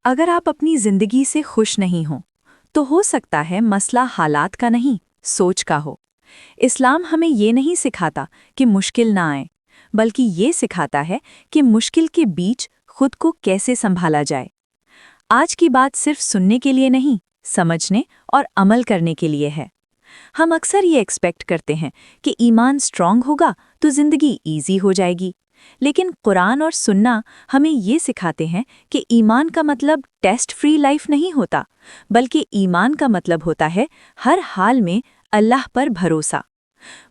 اگر آپ اپنی زندگی سے خوش نہیں ہوں تو ہو سکتا ہے مسئلہ حالات کا نہیں، سوچ کا ہو۔ اسلام ہمیں یہ نہیں سکھاتا کہ مشکل نہ آئے، بلکہ یہ سکھاتا ہے کہ مشکل کے بیچ خود کو کیسے سنبھالا جائے۔ آج کی بات صرف سننے کے لیے نہیں، سمجھنے اور عمل کرنے کے لیے ہے۔ ہم اکثر یہ ایکسپیکٹ کرتے ہیں کہ ایمان سٹرونگ ہوگا تو زندگی ایزی ہو جائے گی، لیکن قرآن اور سننا ہمیں یہ سکھاتے ہیں کہ ایمان کا مطلب ٹیسٹ فری لائف نہیں ہوتا، بلکہ ایمان کا مطلب ہوتا ہے ہر حال میں اللہ پر بھروسہ۔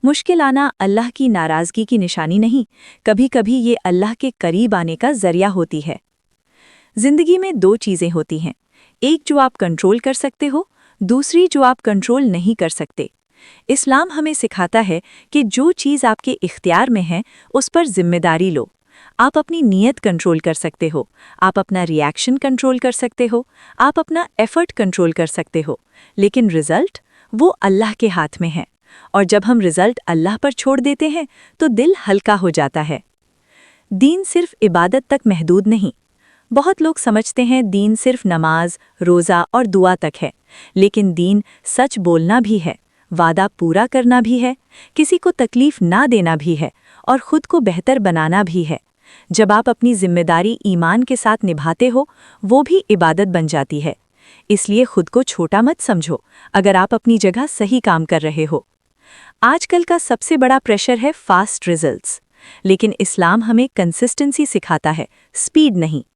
مشکل آنا اللہ کی ناراضگی کی نشانی نہیں، کبھی کبھی یہ اللہ کے قریب آنے کا ذریعہ ہوتی ہے۔ زندگی میں دو چیزیں ہوتی ہیں، ایک جو آپ کنٹرول کر سکتے ہو، دوسری جو آپ کنٹرول نہیں کر سکتے۔ اسلام ہمیں سکھاتا ہے کہ جو چیز آپ کے اختیار میں ہے اس پر ذمہ داری لو۔ آپ اپنی نیت کنٹرول کر سکتے ہو، آپ اپنا ری ایکشن کنٹرول کر سکتے ہو، آپ اپنا ایفرٹ کنٹرول کر سکتے ہو، لیکن رزلٹ وہ اللہ کے ہاتھ میں ہے، اور جب ہم رزلٹ اللہ پر چھوڑ دیتے ہیں تو دل ہلکا ہو جاتا ہے۔ دین صرف عبادت تک محدود نہیں۔ بہت لوگ سمجھتے ہیں دین صرف نماز، روزہ اور دعا تک ہے، لیکن دین سچ بولنا بھی ہے، وعدہ پورا کرنا بھی ہے، کسی کو تکلیف نہ دینا بھی ہے، اور خود کو بہتر بنانا بھی ہے۔ جب آپ اپنی ذمہ داری ایمان کے ساتھ نبھاتے ہو، وہ بھی عبادت بن جاتی ہے۔ اس لیے خود کو چھوٹا مت سمجھو اگر آپ اپنی جگہ صحیح کام کر رہے ہو۔ آج کل کا سب سے بڑا پریشر ہے فاسٹ ریزلٹس، لیکن اسلام ہمیں کنسسٹنسی سکھاتا ہے، سپیڈ نہیں۔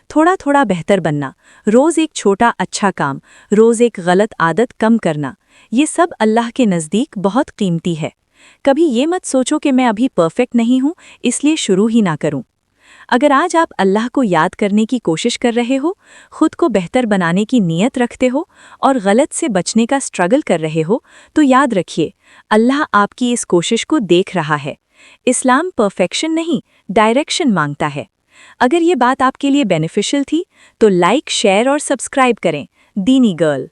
تھوڑا تھوڑا بہتر بننا، روز ایک چھوٹا اچھا کام، روز ایک غلط عادت کم کرنا، یہ سب اللہ کے نزدیک بہت قیمتی ہے۔ کبھی یہ مت سوچو کہ میں ابھی پرفیکٹ نہیں ہوں اس لیے شروع ہی نہ کروں۔ اگر آج آپ اللہ کو یاد کرنے کی کوشش کر رہے ہو، خود کو بہتر بنانے کی نیت رکھتے ہو، اور غلط سے بچنے کا سٹرگل کر رہے ہو، تو یاد رکھیے اللہ آپ کی اس کوشش کو دیکھ رہا ہے۔ اسلام پرفیکشن نہیں، ڈائریکشن مانگتا ہے۔ اگر یہ بات آپ کے لیے بینیفیشل تھی تو لائک، شیئر اور سبسکرائب کریں۔ دینی گرل۔